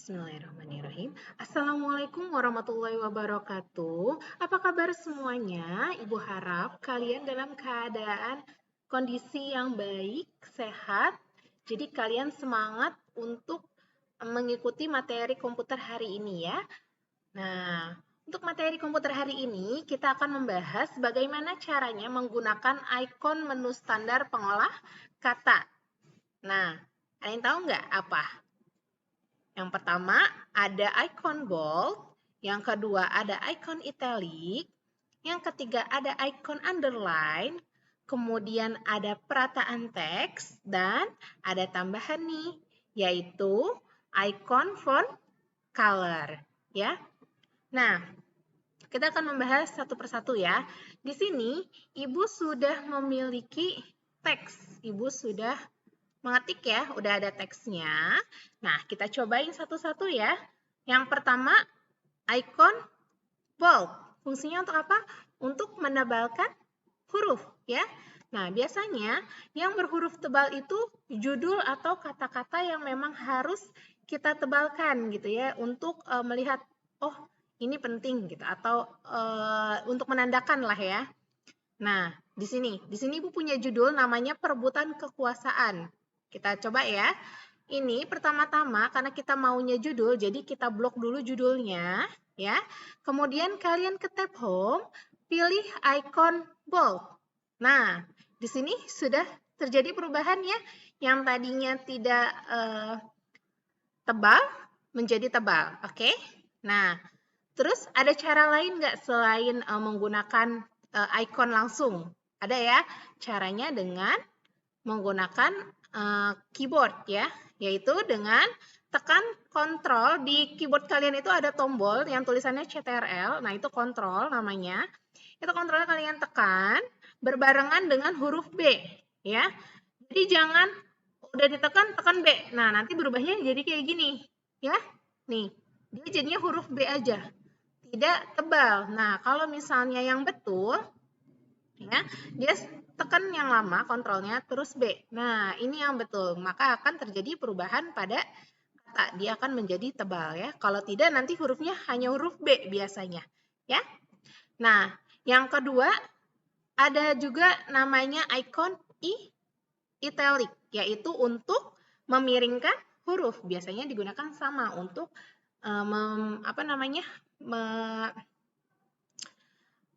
Bismillahirrahmanirrahim. Assalamualaikum warahmatullahi wabarakatuh. Apa kabar semuanya? Ibu harap kalian dalam keadaan kondisi yang baik, sehat. Jadi kalian semangat untuk mengikuti materi komputer hari ini ya. Nah, untuk materi komputer hari ini kita akan membahas bagaimana caranya menggunakan ikon menu standar pengolah kata. Nah, kalian tahu nggak apa? Yang pertama ada icon bold, yang kedua ada icon italic, yang ketiga ada icon underline, kemudian ada perataan teks, dan ada tambahan nih, yaitu icon font color. Ya. Nah, kita akan membahas satu persatu ya. Di sini, Ibu sudah memiliki teks. Ibu sudah mengetik ya, udah ada teksnya. Nah, kita cobain satu-satu ya. Yang pertama, icon bold. Fungsinya untuk apa? Untuk menebalkan huruf ya. Nah, biasanya yang berhuruf tebal itu judul atau kata-kata yang memang harus kita tebalkan gitu ya untuk melihat oh, ini penting gitu atau untuk menandakan lah ya. Nah, di sini Ibu punya judul namanya perebutan kekuasaan. Kita coba ya. Ini pertama-tama karena kita maunya judul, jadi kita blok dulu judulnya ya. Kemudian kalian ke tab home, pilih icon bold. Nah, di sini sudah terjadi perubahan ya. Yang tadinya tidak tebal menjadi tebal. Oke? Nah, terus ada cara lain nggak selain menggunakan icon langsung? Ada ya, caranya dengan menggunakan keyboard ya, yaitu dengan tekan kontrol. Di keyboard kalian itu ada tombol yang tulisannya CTRL, nah itu kontrol namanya. Itu kontrolnya kalian tekan berbarengan dengan huruf B ya. Jadi jangan udah ditekan tekan B. Nah, nanti berubahnya jadi kayak gini ya. Nih, dia jadinya huruf B aja. Tidak tebal. Nah, kalau misalnya yang betul ya, dia tekan yang lama kontrolnya terus B. Nah, ini yang betul. Maka akan terjadi perubahan pada kata. Dia akan menjadi tebal ya. Kalau tidak nanti hurufnya hanya huruf B biasanya, ya. Nah, yang kedua ada juga namanya icon italic, yaitu untuk memiringkan huruf. Biasanya digunakan sama untuk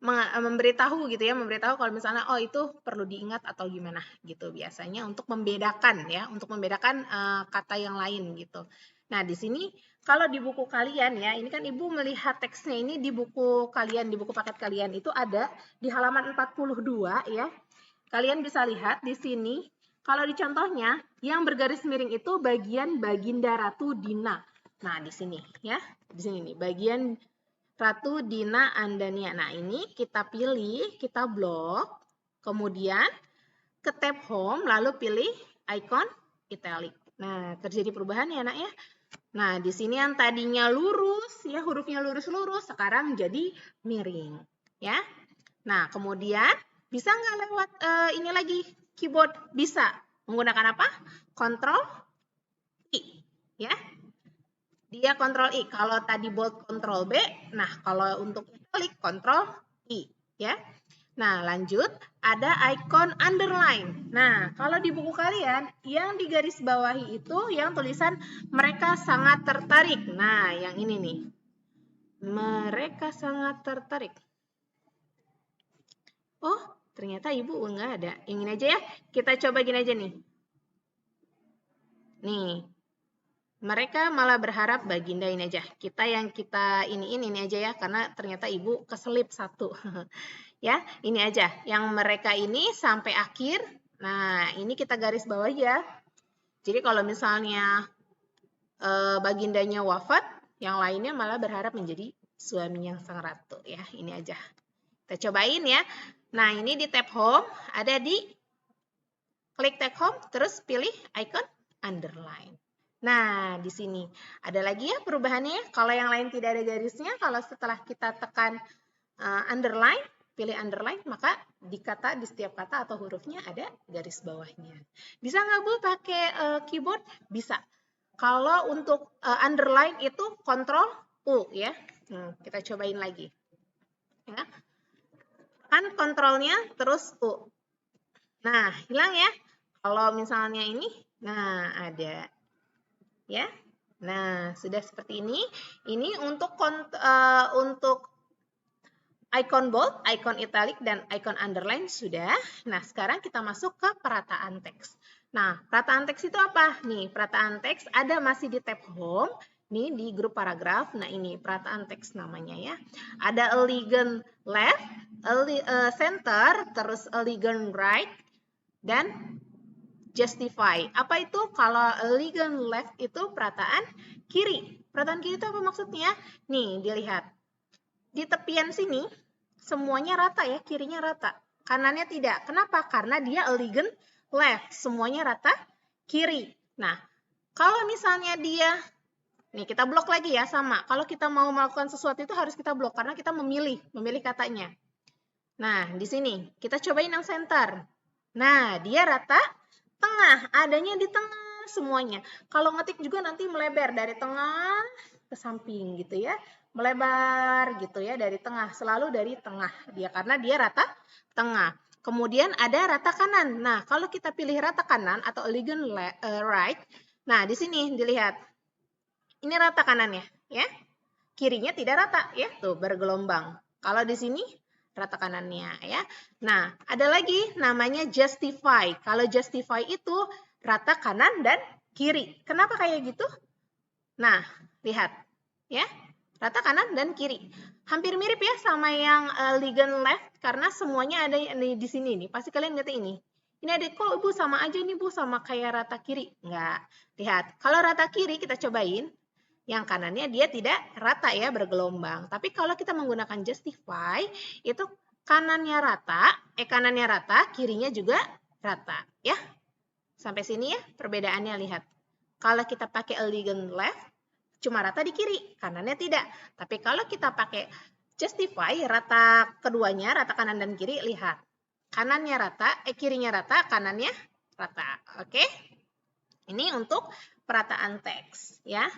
memberitahu gitu ya, memberitahu kalau misalnya oh itu perlu diingat atau gimana gitu, biasanya untuk membedakan ya, untuk membedakan kata yang lain gitu. Nah, di sini kalau di buku kalian ya, ini kan Ibu melihat teksnya ini di buku kalian, di buku paket kalian itu ada di halaman 42 ya. Kalian bisa lihat di sini kalau di contohnya yang bergaris miring itu bagian Baginda Ratu Dina. Nah, di sini ya, di sini nih bagian Ratu Dina Andania. Nah, ini kita pilih, kita blok, kemudian ke tab home, lalu pilih icon italic. Nah, terjadi perubahan ya, Nak ya. Nah, di sini yang tadinya lurus, ya hurufnya lurus-lurus, sekarang jadi miring, ya. Nah, kemudian bisa nggak lewat ini lagi keyboard? Bisa. Menggunakan apa? Ctrl I, ya. Dia Ctrl I. Kalau tadi bold Ctrl B, nah kalau untuk italic Ctrl I, ya. Nah, lanjut ada icon underline. Nah, kalau di buku kalian yang di garis bawahi itu yang tulisan mereka sangat tertarik. Nah, yang ini nih. Mereka sangat tertarik. Oh, ternyata Ibu nggak ada. Yang ini aja ya. Kita coba gini aja nih. Nih, mereka malah berharap Baginda ini aja. Kita yang kita ini aja ya, karena ternyata Ibu keselip satu. Ya, ini aja. Yang mereka ini sampai akhir. Nah, ini kita garis bawah ya. Jadi kalau misalnya Bagindanya wafat, yang lainnya malah berharap menjadi suami yang sang ratu ya. Ini aja. Kita cobain ya. Nah, ini di tab home, ada di klik tab home, terus pilih icon underline. Nah, di sini ada lagi ya perubahannya. Kalau yang lain tidak ada garisnya, kalau setelah kita tekan underline, pilih underline, maka di setiap kata atau hurufnya ada garis bawahnya. Bisa nggak Bu pakai keyboard? Bisa. Kalau untuk underline itu Ctrl U ya. Kita cobain lagi. Ya. Kan kontrolnya terus U. Nah, hilang ya. Kalau misalnya ini, nah ada. Ya. Nah, sudah seperti ini. Ini untuk icon bold, icon italic, dan icon underline sudah. Nah, sekarang kita masuk ke perataan teks. Nah, perataan teks itu apa? Nih, perataan teks ada masih di tab home. Nih, di grup paragraf. Nah, ini perataan teks namanya ya. Ada elegant left, center, terus elegant right, dan justify. Apa itu? Kalau elegant left itu perataan kiri. Perataan kiri itu apa maksudnya? Nih, dilihat. Di tepian sini, semuanya rata ya, kirinya rata. Kanannya tidak. Kenapa? Karena dia elegant left. Semuanya rata kiri. Nah, kalau misalnya dia, nih kita blok lagi ya, sama. Kalau kita mau melakukan sesuatu itu harus kita blok, karena kita memilih katanya. Nah, di sini, kita cobain yang center. Nah, dia rata tengah. Adanya di tengah semuanya. Kalau ngetik juga nanti melebar dari tengah ke samping gitu ya. Melebar gitu ya dari tengah, selalu dari tengah dia karena dia rata tengah. Kemudian ada rata kanan. Nah, kalau kita pilih rata kanan atau elegant right, nah di sini dilihat. Ini rata kanannya ya. Kirinya tidak rata ya, tuh bergelombang. Kalau di sini rata kanannya ya. Nah, ada lagi namanya justify. Kalau justify itu rata kanan dan kiri. Kenapa kayak gitu? Nah, lihat ya. Rata kanan dan kiri. Hampir mirip ya sama yang elegant left karena semuanya ada di sini nih. Pasti kalian lihat ini. Ini ada kok Bu sama aja nih Bu sama kayak rata kiri. Enggak. Lihat, kalau rata kiri kita cobain. Yang kanannya dia tidak rata ya, bergelombang. Tapi kalau kita menggunakan justify, itu kanannya rata, kirinya juga rata ya. Sampai sini ya perbedaannya, lihat. Kalau kita pakai elegant left, cuma rata di kiri, kanannya tidak. Tapi kalau kita pakai justify, rata keduanya, rata kanan dan kiri, lihat. Kanannya rata, kirinya rata, kanannya rata. Oke? Ini untuk perataan teks ya.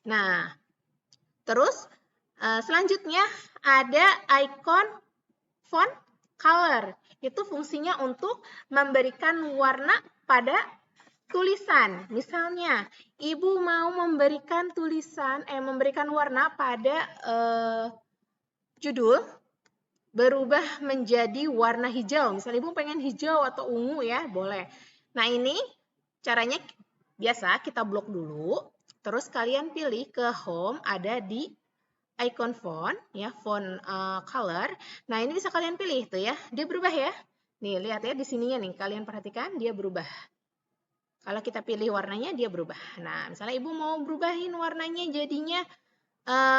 Nah, terus selanjutnya ada icon font color. Itu fungsinya untuk memberikan warna pada tulisan. Misalnya, Ibu mau memberikan memberikan warna pada judul, berubah menjadi warna hijau. Misalnya Ibu pengen hijau atau ungu ya, boleh. Nah, ini caranya biasa kita blok dulu, terus kalian pilih ke home, ada di icon font, ya, font color. Nah, ini bisa kalian pilih tuh ya, dia berubah ya. Nih, lihat ya di sininya nih, kalian perhatikan dia berubah. Kalau kita pilih warnanya, dia berubah. Nah, misalnya Ibu mau berubahin warnanya jadinya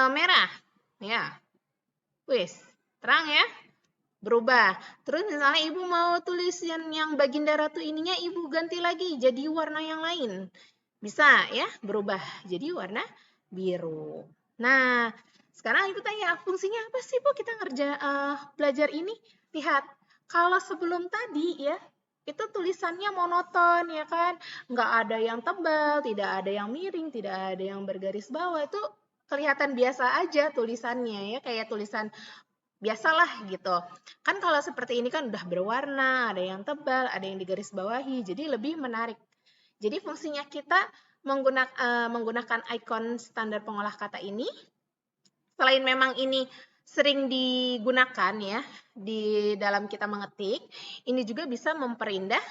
merah. Ya, wis, terang ya, berubah. Terus misalnya Ibu mau tulisan yang Baginda Ratu ininya, Ibu ganti lagi jadi warna yang lain. Bisa ya, berubah jadi warna biru. Nah, sekarang Ibu tanya, fungsinya apa sih Bu kita belajar ini? Lihat, kalau sebelum tadi ya, itu tulisannya monoton ya kan, nggak ada yang tebal, tidak ada yang miring, tidak ada yang bergaris bawah, itu kelihatan biasa aja tulisannya ya, kayak tulisan biasalah gitu. Kan kalau seperti ini kan udah berwarna, ada yang tebal, ada yang digaris bawahi, jadi lebih menarik. Jadi fungsinya kita menggunakan icon standar pengolah kata ini, selain memang ini sering digunakan ya di dalam kita mengetik, ini juga bisa memperindah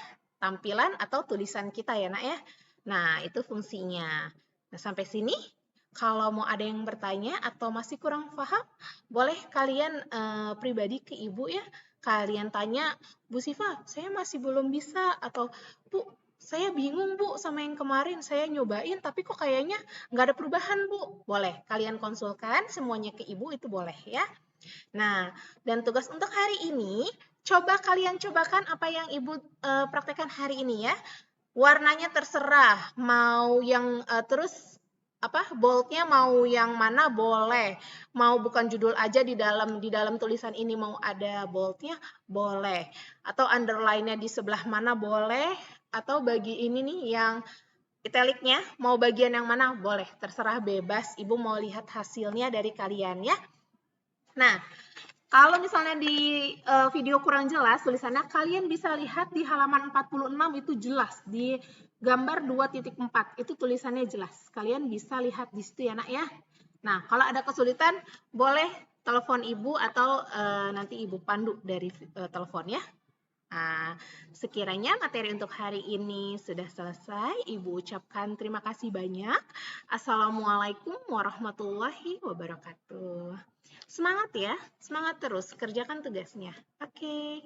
tampilan atau tulisan kita ya Nak ya. Nah, itu fungsinya. Nah, sampai sini kalau mau ada yang bertanya atau masih kurang paham, boleh kalian pribadi ke Ibu ya. Kalian tanya, Bu Siva, saya masih belum bisa, atau Bu, saya bingung Bu sama yang kemarin, saya nyobain tapi kok kayaknya nggak ada perubahan Bu. Boleh, kalian konsulkan semuanya ke Ibu, itu boleh ya. Nah, dan tugas untuk hari ini, coba kalian cobakan apa yang Ibu praktekkan hari ini ya. Warnanya terserah, mau yang terus boldnya mau yang mana boleh, mau bukan judul aja di dalam tulisan ini mau ada boldnya boleh, atau underline-nya di sebelah mana boleh, atau bagi ini nih yang Italiknya mau bagian yang mana? Boleh, terserah bebas. Ibu mau lihat hasilnya dari kalian ya. Nah, kalau misalnya di video kurang jelas tulisannya, kalian bisa lihat di halaman 46 itu jelas. Di gambar 2.4 itu tulisannya jelas. Kalian bisa lihat di situ ya nak ya. Nah, kalau ada kesulitan boleh telepon ibu atau nanti ibu pandu dari telepon ya. Nah, sekiranya materi untuk hari ini sudah selesai, Ibu ucapkan terima kasih banyak. Assalamualaikum warahmatullahi wabarakatuh. Semangat ya, semangat terus, kerjakan tugasnya. Oke.